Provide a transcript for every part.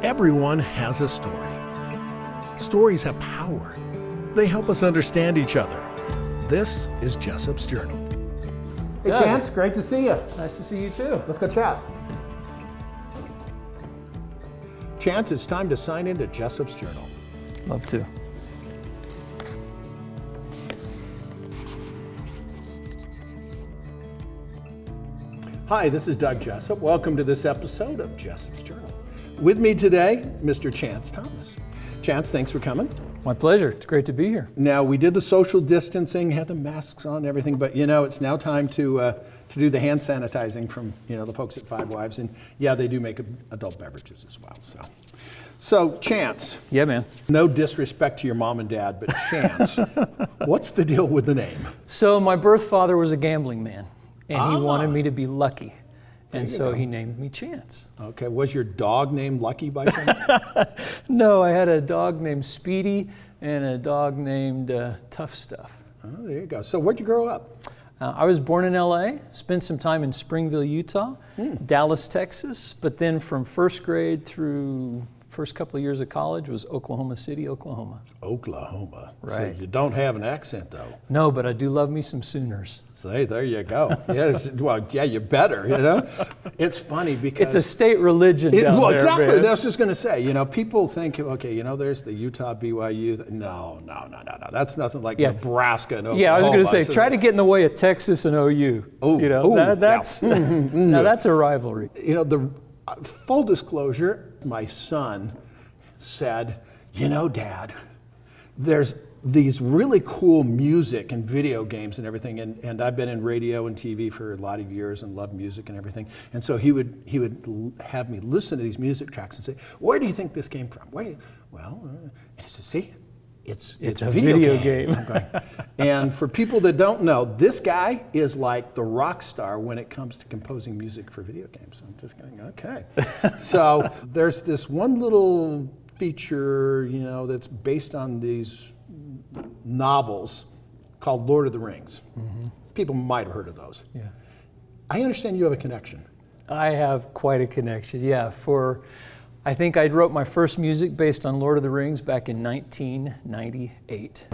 Everyone has a story. Stories have power. They help us understand each other. This is Jessop's Journal. Hey, Chance, great to see you. Nice to see you too. Let's go chat. Chance, it's time to sign into Jessop's Journal. Love to. Hi, this is Doug Jessop. Welcome to this episode of Jessop's Journal. With me today, Mr. Chance Thomas. Chance, thanks for coming. My pleasure. It's great to be here. Now, we did the social distancing, had the masks on and everything, but you know, it's now time to do the hand sanitizing from, the folks at Five Wives. And yeah, they do make adult beverages as well. So Chance. Yeah, man. No disrespect to your mom and dad, but Chance, what's the deal with the name? So my birth father was a gambling man, and he wanted me to be lucky. And so he named me Chance. Okay, was your dog named Lucky by chance? No, I had a dog named Speedy and a dog named Tough Stuff. Oh, there you go. So where'd you grow up? I was born in LA, spent some time in Springville, Utah, Dallas, Texas, but then from first grade through first couple of years of college was Oklahoma City, Oklahoma. Oklahoma. Right. So you don't have an accent though. No, but I do love me some Sooners. Say, there you go. Well, you better, It's funny because... It's a state religion down there, exactly. man. I was just going to say, people think, okay, there's the Utah BYU. No. That's nothing like Nebraska and Oklahoma. Yeah, I was going to say, try to get in the way of Texas and OU. That's now that's a rivalry. The full disclosure, my son said, Dad, there's these really cool music and video games and everything, and I've been in radio and TV for a lot of years and love music and everything, and so he would have me listen to these music tracks and say, where do you think this came from? And he said, see, it's a video game. And for people that don't know, this guy is like the rock star when it comes to composing music for video games. I'm just going, okay. So there's this one little feature, that's based on these novels called Lord of the Rings. Mm-hmm. People might have heard of those. Yeah. I understand you have a connection. I have quite a connection, yeah. I think I wrote my first music based on Lord of the Rings back in 1998.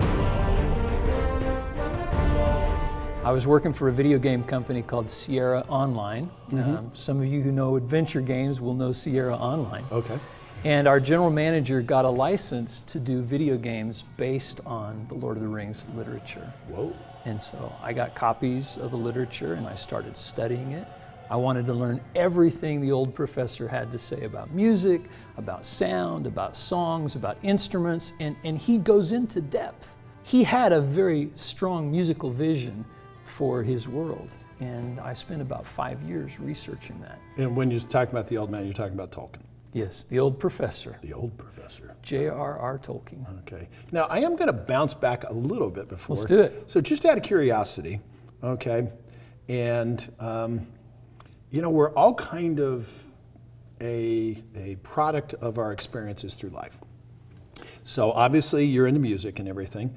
I was working for a video game company called Sierra Online. Mm-hmm. Some of you who know adventure games will know Sierra Online. Okay. And our general manager got a license to do video games based on the Lord of the Rings literature. Whoa. And so I got copies of the literature and I started studying it. I wanted to learn everything the old professor had to say about music, about sound, about songs, about instruments, and he goes into depth. He had a very strong musical vision for his world, and I spent about 5 years researching that. And when you talk about the old man, you're talking about Tolkien. Yes, the old professor. The old professor. J.R.R. Tolkien. Okay. Now, I am going to bounce back a little bit before. Let's do it. So just out of curiosity, okay, and we're all kind of a product of our experiences through life. So obviously you're into music and everything.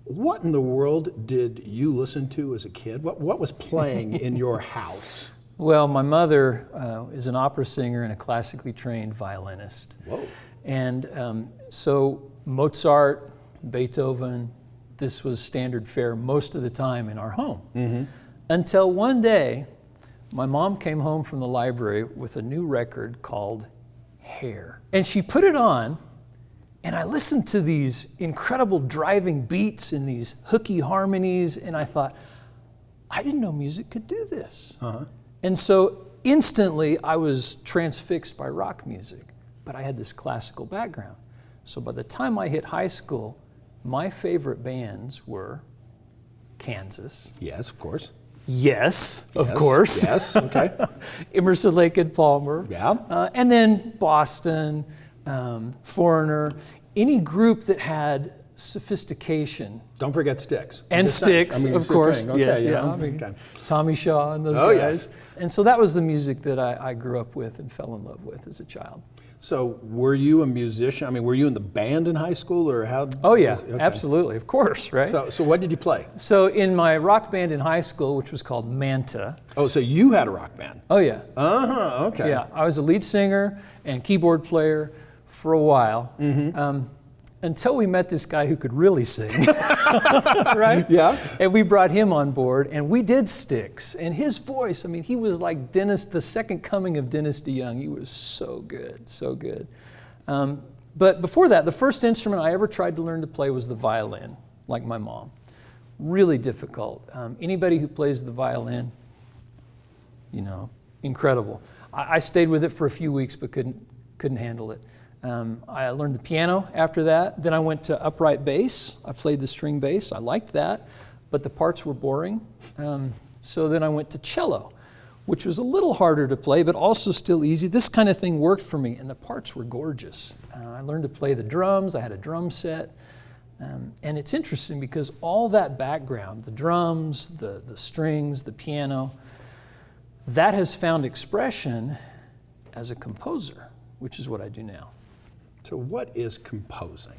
What in the world did you listen to as a kid? What was playing in your house? Well, my mother is an opera singer and a classically trained violinist. Whoa. And so Mozart, Beethoven, this was standard fare most of the time in our home. Mm-hmm. Until one day, my mom came home from the library with a new record called Hair. And she put it on, and I listened to these incredible driving beats and these hooky harmonies, and I thought, I didn't know music could do this. Uh-huh. And so instantly I was transfixed by rock music, but I had this classical background. So by the time I hit high school, my favorite bands were Kansas. Yes, of course. Yes, of course. Yes, okay. Emerson, Lake and Palmer. Yeah. And then Boston, Foreigner, any group that had sophistication. Don't forget Styx. And Styx, of course. Okay, yes, okay. Tommy Shaw and those guys. Yes. And so that was the music that I grew up with and fell in love with as a child. So were you a musician? I mean, were you in the band in high school, or how? Oh yeah, okay. absolutely, of course, right? So what did you play? So in my rock band in high school, which was called Manta. Oh, so you had a rock band? Oh yeah. Okay. Yeah, I was a lead singer and keyboard player for a while, until we met this guy who could really sing, right? Yeah. And we brought him on board, and we did Styx. And his voice, I mean, he was like Dennis, the second coming of Dennis DeYoung. He was so good, so good. But before that, the first instrument I ever tried to learn to play was the violin, like my mom. Really difficult. Anybody who plays the violin, you know, incredible. I stayed with it for a few weeks, but couldn't handle it. I learned the piano after that. Then I went to upright bass. I played the string bass. I liked that, but the parts were boring. So then I went to cello, which was a little harder to play, but also still easy. This kind of thing worked for me, and the parts were gorgeous. I learned to play the drums. I had a drum set. And it's interesting because all that background, the drums, the strings, the piano, that has found expression as a composer, which is what I do now. So what is composing?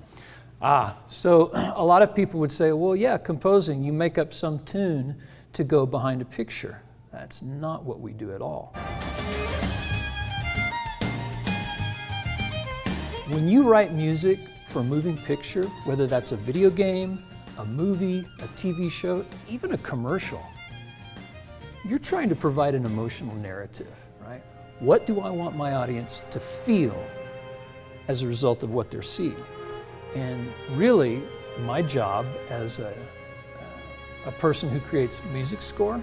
So a lot of people would say, well, yeah, composing, you make up some tune to go behind a picture. That's not what we do at all. When you write music for a moving picture, whether that's a video game, a movie, a TV show, even a commercial, you're trying to provide an emotional narrative, right? What do I want my audience to feel as a result of what they're seeing? And really, my job as a person who creates music score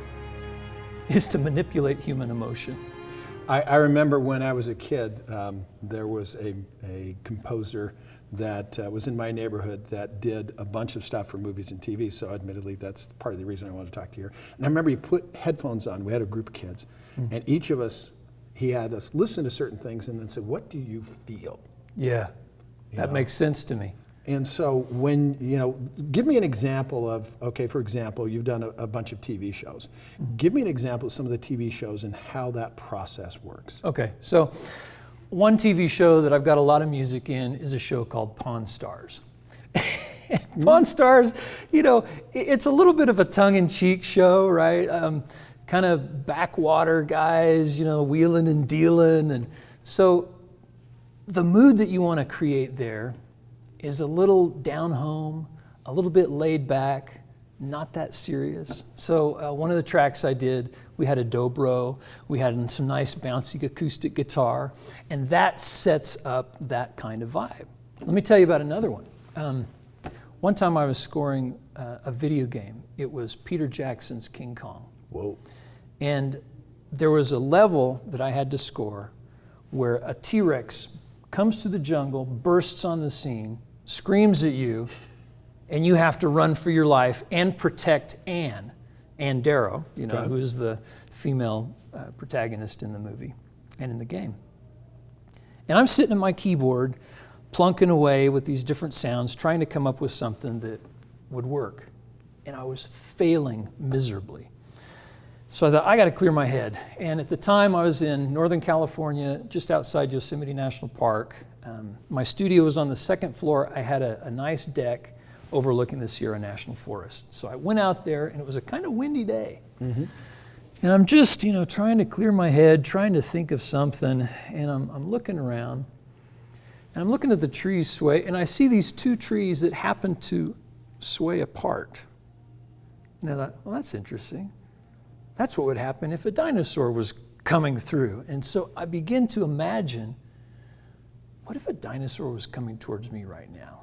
is to manipulate human emotion. I remember when I was a kid, there was a composer that was in my neighborhood that did a bunch of stuff for movies and TV, so admittedly that's part of the reason I wanted to talk to you here. And I remember you put headphones on, we had a group of kids, and each of us, he had us listen to certain things and then said, what do you feel? Yeah, that makes sense to me. And so when, you know, give me an example of, okay, for example, you've done a bunch of TV shows. Give me an example of some of the TV shows and how that process works. Okay, so one TV show that I've got a lot of music in is a show called Pawn Stars. Pawn Stars, you know, it's a little bit of a tongue-in-cheek show, right? Kind of backwater guys, you know, wheeling and dealing. And so the mood that you want to create there is a little down home, a little bit laid back, not that serious. So one of the tracks I did, we had a dobro, we had some nice bouncy acoustic guitar, and that sets up that kind of vibe. Let me tell you about another one. One time I was scoring a video game. It was Peter Jackson's King Kong. Whoa. And there was a level that I had to score where a T-Rex comes to the jungle, bursts on the scene, screams at you, and you have to run for your life and protect Anne Darrow, you know, who is the female protagonist in the movie and in the game. And I'm sitting at my keyboard, plunking away with these different sounds, trying to come up with something that would work. And I was failing miserably. So I thought, I got to clear my head. And at the time, I was in Northern California, just outside Yosemite National Park. My studio was on the second floor. I had a nice deck overlooking the Sierra National Forest. So I went out there, and it was a kind of windy day. And I'm just, you know, trying to clear my head, trying to think of something, and I'm looking around, and I'm looking at the trees sway, and I see these two trees that happen to sway apart. And I thought, well, that's interesting. That's what would happen if a dinosaur was coming through. And so I begin to imagine, what if a dinosaur was coming towards me right now?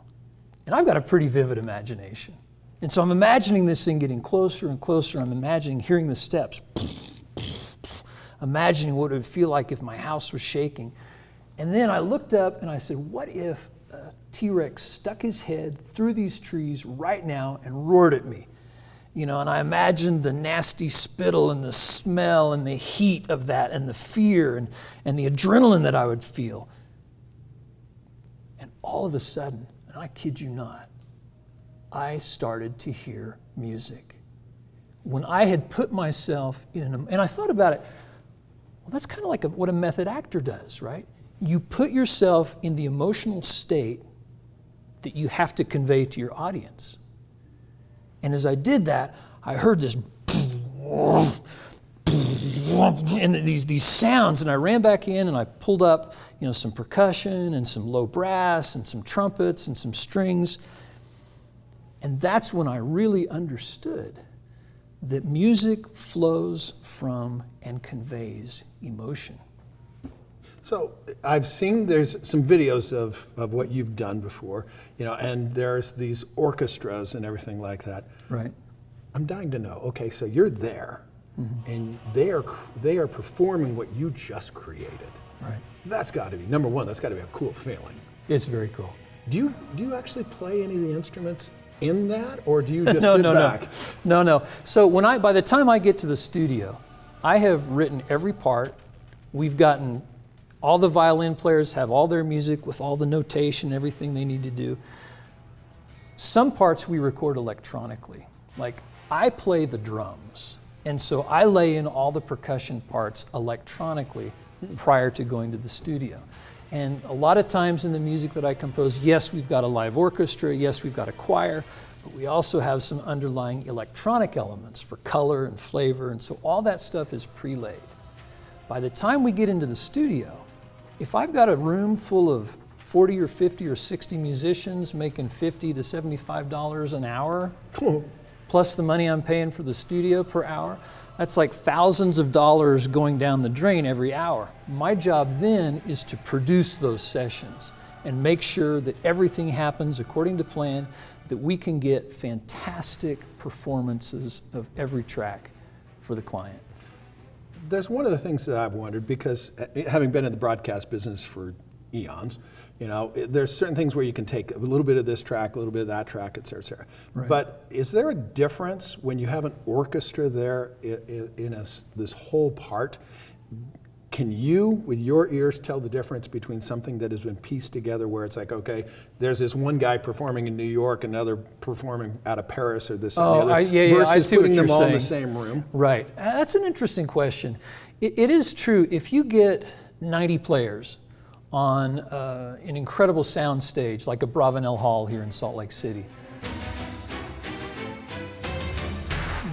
And I've got a pretty vivid imagination. And so I'm imagining this thing getting closer and closer. I'm imagining hearing the steps. Imagining what it would feel like if my house was shaking. And then I looked up and I said, what if a T-Rex stuck his head through these trees right now and roared at me? You know, and I imagined the nasty spittle and the smell and the heat of that and the fear and the adrenaline that I would feel. And all of a sudden, and I kid you not, I started to hear music. When I had put myself in and I thought about it, well, that's kind of like what a method actor does, right? you put yourself in the emotional state that you have to convey to your audience. And as I did that, I heard this and these sounds, and I ran back in and I pulled up, some percussion and some low brass and some trumpets and some strings. And that's when I really understood that music flows from and conveys emotion. So I've seen there's some videos of what you've done before, and there's these orchestras and everything like that. Right. I'm dying to know, okay, so you're there, and they are performing what you just created. Right. That's got to be, number one, that's got to be a cool feeling. It's very cool. Do you actually play any of the instruments in that, or do you just sit back? No. So by the time I get to the studio, I have written every part. We've gotten all the violin players have all their music with all the notation, everything they need to do. Some parts we record electronically. Like I play the drums, and so I lay in all the percussion parts electronically prior to going to the studio. And a lot of times in the music that I compose, yes, we've got a live orchestra, yes, we've got a choir, but we also have some underlying electronic elements for color and flavor, and so all that stuff is pre-laid. By the time we get into the studio, if I've got a room full of 40 or 50 or 60 musicians making $50 to $75 an hour, plus the money I'm paying for the studio per hour, that's like thousands of dollars going down the drain every hour. My job then is to produce those sessions and make sure that everything happens according to plan, that we can get fantastic performances of every track for the client. There's one of the things that I've wondered, because having been in the broadcast business for eons, there's certain things where you can take a little bit of this track, a little bit of that track, et cetera, et cetera. Right. But is there a difference when you have an orchestra there in this whole part? Can you, with your ears, tell the difference between something that has been pieced together where it's like, okay, there's this one guy performing in New York, another performing out of Paris or this and the other, versus I see putting what you're them all in saying. the same room? Right. That's an interesting question. It is true. If you get 90 players on an incredible sound stage like a Bravenel Hall here in Salt Lake City,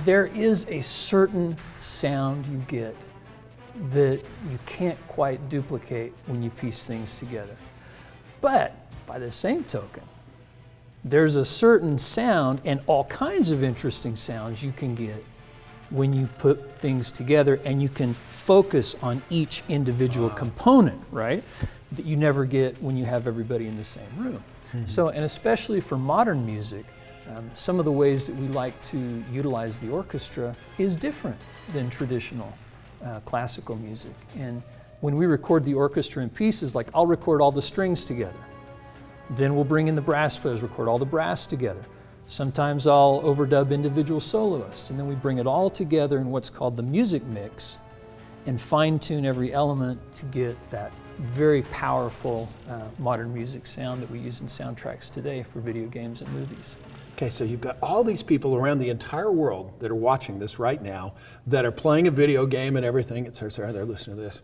there is a certain sound you get that you can't quite duplicate when you piece things together. But by the same token, there's a certain sound and all kinds of interesting sounds you can get when you put things together, and you can focus on each individual component, right? That you never get when you have everybody in the same room. So, and especially for modern music, some of the ways that we like to utilize the orchestra is different than traditional classical music. And when we record the orchestra in pieces, like I'll record all the strings together. Then we'll bring in the brass players, record all the brass together. Sometimes I'll overdub individual soloists, and then we bring it all together in what's called the music mix and fine-tune every element to get that very powerful modern music sound that we use in soundtracks today for video games and movies. Okay, so you've got all these people around the entire world that are watching this right now, that are playing a video game and everything, et cetera, they're listening to this.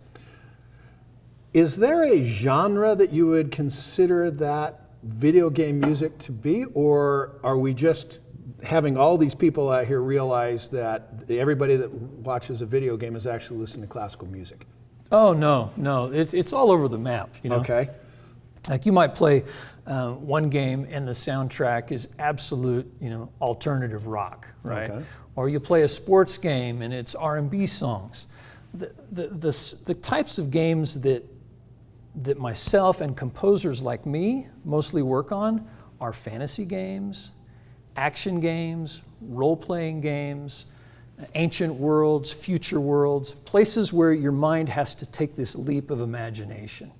Is there a genre that you would consider that video game music to be, or are we just having all these people out here realize that everybody that watches a video game is actually listening to classical music? Oh, no, it's all over the map, Okay. Like you might play one game and the soundtrack is absolute, alternative rock, right? Okay. Or you play a sports game and it's R&B songs. The types of games that myself and composers like me mostly work on are fantasy games, action games, role-playing games, ancient worlds, future worlds, places where your mind has to take this leap of imagination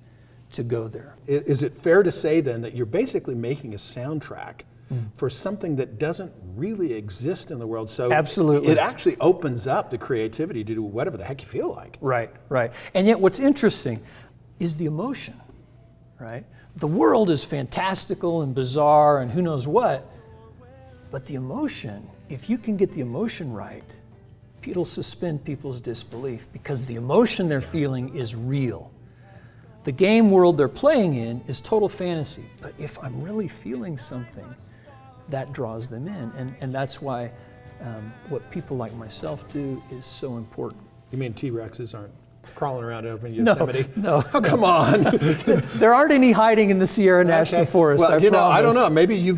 to go there. Is it fair to say then that you're basically making a soundtrack for something that doesn't really exist in the world? So absolutely, it actually opens up the creativity to do whatever the heck you feel like. Right. And yet what's interesting is the emotion, right? The world is fantastical and bizarre and who knows what, but the emotion, if you can get the emotion right, it'll suspend people's disbelief because the emotion they're feeling is real. The game world they're playing in is total fantasy. But if I'm really feeling something, that draws them in. And that's why what people like myself do is so important. You mean T-Rexes aren't crawling around over in Yosemite? No. Oh, come on. There aren't any hiding in the Sierra National Forest, Well, I promise. I don't know. Maybe have you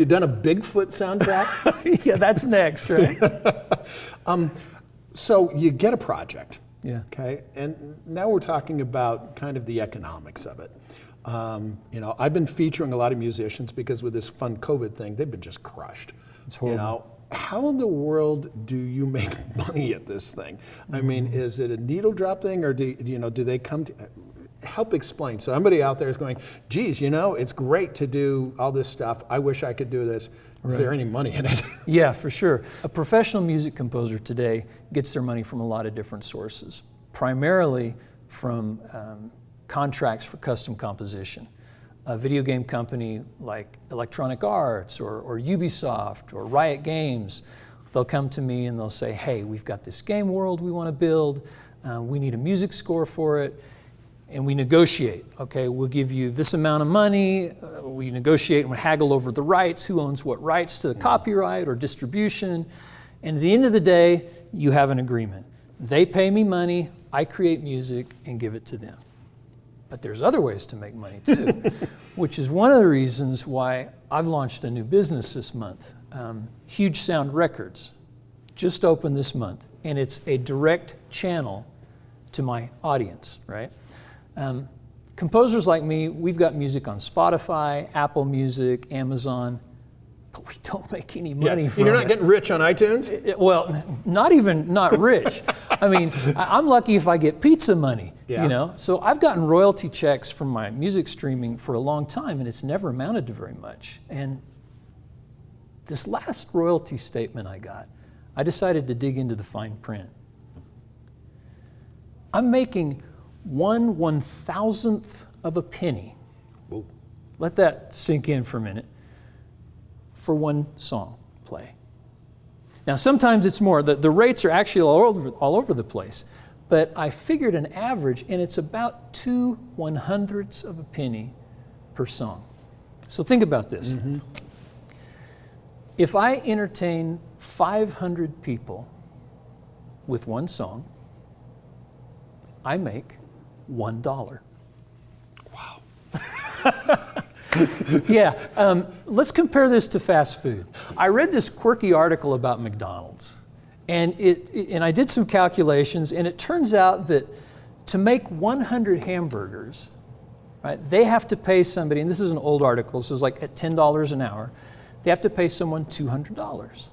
done a Bigfoot soundtrack? Yeah, that's next, right? So you get a project. Yeah. Okay. And now we're talking about kind of the economics of it. I've been featuring a lot of musicians because with this fun COVID thing, they've been just crushed. It's horrible. How in the world do you make money at this thing? I mean, is it a needle drop thing, or do they come to help explain? So somebody out there is going, geez, it's great to do all this stuff. I wish I could do this. Is there any money in it? Yeah, for sure. A professional music composer today gets their money from a lot of different sources, primarily from contracts for custom composition. A video game company like Electronic Arts or Ubisoft or Riot Games, they'll come to me and they'll say, hey, we've got this game world we want to build. We need a music score for it. And we negotiate. Okay, we'll give you this amount of money. We negotiate and we haggle over the rights, who owns what rights to the copyright or distribution. And at the end of the day, you have an agreement. They pay me money, I create music and give it to them. But there's other ways to make money too, which is one of the reasons why I've launched a new business this month. Huge Sound Records just opened this month, and it's a direct channel to my audience, right? Composers like me, we've got music on Spotify, Apple Music, Amazon, but we don't make any money from it. You're not getting rich on iTunes? Well, not rich. I mean, I'm lucky if I get pizza money, So I've gotten royalty checks from my music streaming for a long time, and it's never amounted to very much. And this last royalty statement I got, I decided to dig into the fine print. I'm making 1/1000th of a penny. Whoa. Let that sink in for a minute. For one song play. Now sometimes it's more. The rates are actually all over the place, but I figured an average, and it's about 2/100ths of a penny per song. So think about this. Mm-hmm. If I entertain 500 people with one song, I make $1. Wow. Yeah, let's compare this to fast food. I read this quirky article about McDonald's, and I did some calculations, and it turns out that to make 100 hamburgers, right, they have to pay somebody, and this is an old article, so it's like at $10 an hour, they have to pay someone $200.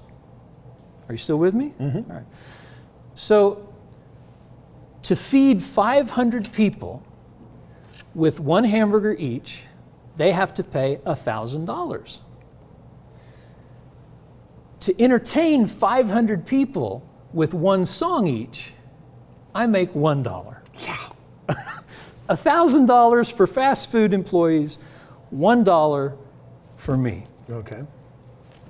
Are you still with me? Mm-hmm. All right. So to feed 500 people with one hamburger each, they have to pay $1,000. To entertain 500 people with one song each, I make $1. Yeah. $1,000 for fast food employees, $1 for me. Okay.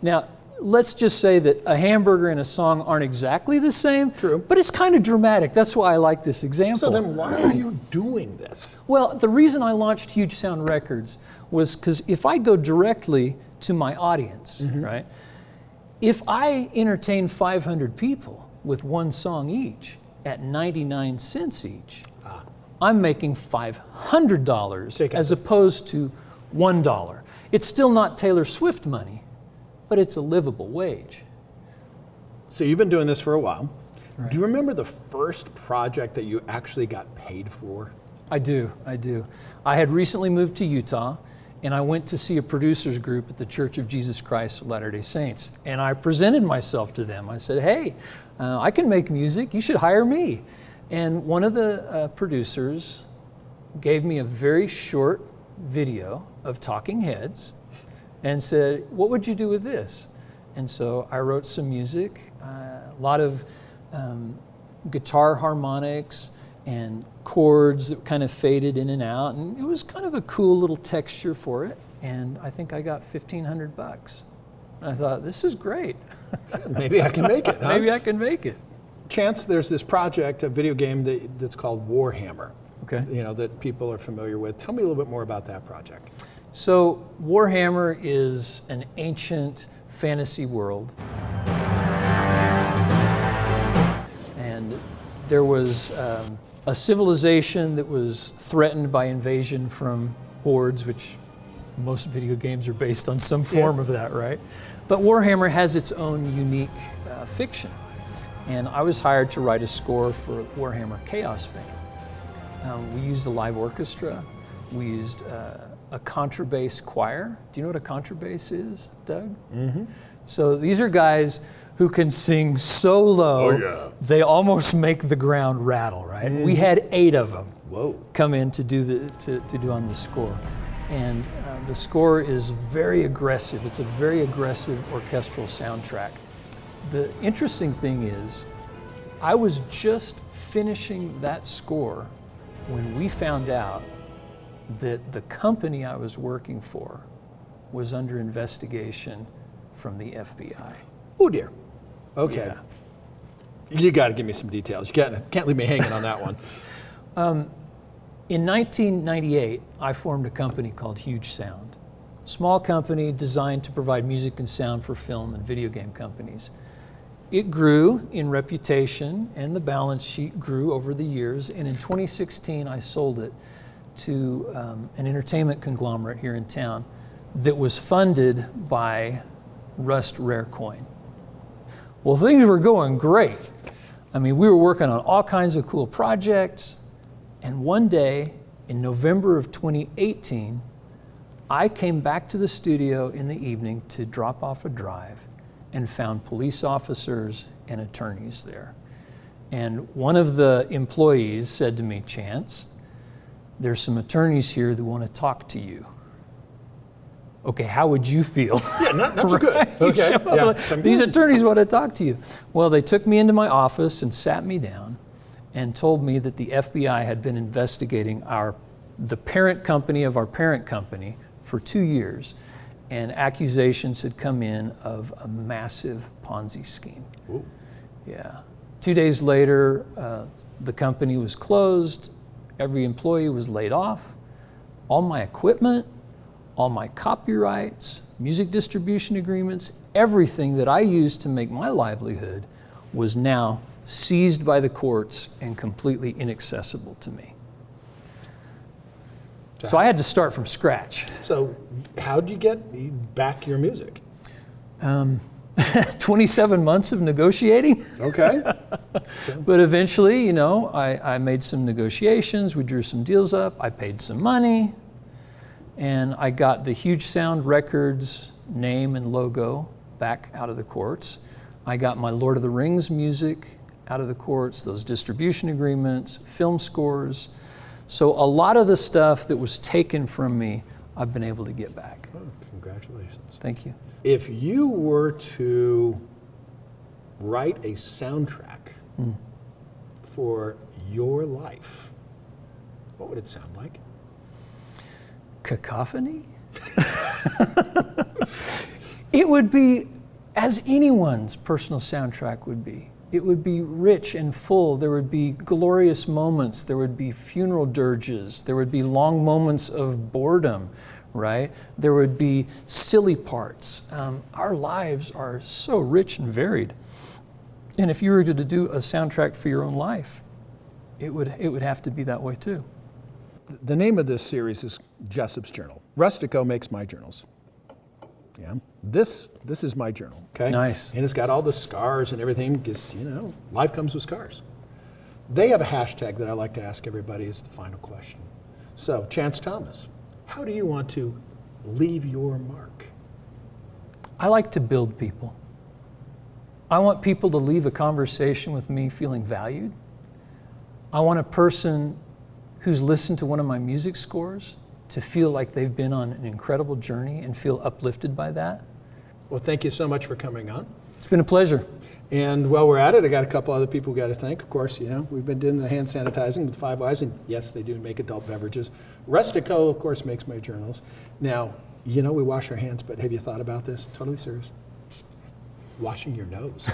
Now, let's just say that a hamburger and a song aren't exactly the same. True. But it's kind of dramatic. That's why I like this example. So then why are you doing this? Well, the reason I launched Huge Sound Records was because if I go directly to my audience, mm-hmm. right? If I entertain 500 people with one song each at 99 cents each, I'm making $500 as opposed to $1. It's still not Taylor Swift money, but it's a livable wage. So you've been doing this for a while. Right. Do you remember the first project that you actually got paid for? I do. I had recently moved to Utah, and I went to see a producers group at the Church of Jesus Christ of Latter-day Saints. And I presented myself to them. I said, hey, I can make music. You should hire me. And one of the producers gave me a very short video of Talking Heads and said, what would you do with this? And so I wrote some music, a lot of guitar harmonics and chords that kind of faded in and out, and it was kind of a cool little texture for it, and I think I got $1,500. I thought, this is great. Maybe I can make it, huh? Maybe I can make it. Chance, there's this project, a video game that's called Warhammer. Okay. you know, that people are familiar with. Tell me a little bit more about that project. So Warhammer is an ancient fantasy world. And there was a civilization that was threatened by invasion from hordes, which most video games are based on some form of that, right? But Warhammer has its own unique fiction. And I was hired to write a score for Warhammer Chaos Bane. We used a live orchestra. We used a contrabass choir. Do you know what a contrabass is, Doug? Mm-hmm. So these are guys who can sing so low, they almost make the ground rattle, right? Mm-hmm. We had 8 of them come in to do on the score. And the score is very aggressive. It's a very aggressive orchestral soundtrack. The interesting thing is, I was just finishing that score when we found out that the company I was working for was under investigation from the FBI. Oh dear. Okay. Yeah. You got to give me some details. You can't leave me hanging on that one. In 1998, I formed a company called Huge Sound. Small company designed to provide music and sound for film and video game companies. It grew in reputation, and the balance sheet grew over the years. And in 2016, I sold it to an entertainment conglomerate here in town that was funded by Rust Rare Coin. Well, things were going great. I mean, we were working on all kinds of cool projects. And one day, in November of 2018, I came back to the studio in the evening to drop off a drive and found police officers and attorneys there. And one of the employees said to me, "Chance, there's some attorneys here that want to talk to you." Okay, how would you feel? Yeah, not so good. Okay. Yeah. These attorneys want to talk to you. Well, they took me into my office and sat me down and told me that the FBI had been investigating the parent company of our parent company for 2 years, and accusations had come in of a massive Ponzi scheme. Ooh. Yeah. 2 days later, the company was closed, every employee was laid off, all my equipment, all my copyrights, music distribution agreements, everything that I used to make my livelihood was now seized by the courts and completely inaccessible to me. So I had to start from scratch. So how did you get back your music? 27 months of negotiating. Okay. But eventually, you know, I made some negotiations, we drew some deals up, I paid some money, and I got the Huge Sound Records name and logo back out of the courts. I got my Lord of the Rings music out of the courts, those distribution agreements, film scores. So a lot of the stuff that was taken from me, I've been able to get back. Oh, congratulations. Thank you. If you were to write a soundtrack for your life, what would it sound like? Cacophony? It would be as anyone's personal soundtrack would be. It would be rich and full. There would be glorious moments. There would be funeral dirges. There would be long moments of boredom, right? There would be silly parts. Our lives are so rich and varied. And if you were to do a soundtrack for your own life, it would have to be that way too. The name of this series is Jessop's Journal. Rustico makes my journals. Yeah, this is my journal, okay? Nice. And it's got all the scars and everything, because, you know, life comes with scars. They have a hashtag that I like to ask everybody as the final question. So, Chance Thomas, how do you want to leave your mark? I like to build people. I want people to leave a conversation with me feeling valued. I want a person who's listened to one of my music scores to feel like they've been on an incredible journey and feel uplifted by that. Well, thank you so much for coming on. It's been a pleasure. And while we're at it, I got a couple other people we got to thank. Of course, you know, we've been doing the hand sanitizing with Five Eyes, and yes, they do make adult beverages. Rustico, of course, makes my journals. Now, you know we wash our hands, but have you thought about this? Totally serious. Washing your nose.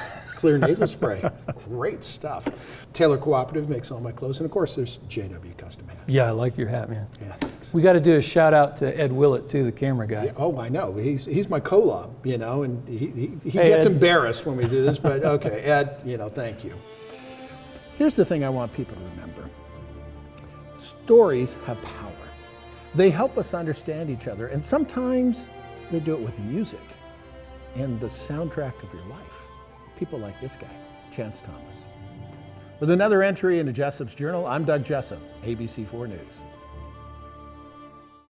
clear nasal spray. Great stuff. Taylor Cooperative makes all my clothes, and of course there's JW Custom Hats. Yeah, I like your hat, man. Yeah, thanks. We got to do a shout out to Ed Willett too, the camera guy. Yeah, oh, I know. He's my collab, you know, and he Hey, gets Ed. embarrassed when we do this, but okay, Ed, you know, thank you. Here's the thing I want people to remember. Stories have power. They help us understand each other, and sometimes they do it with music and the soundtrack of your life. People like this guy, Chance Thomas. With another entry into Jessop's Journal, I'm Doug Jessop, ABC4 News.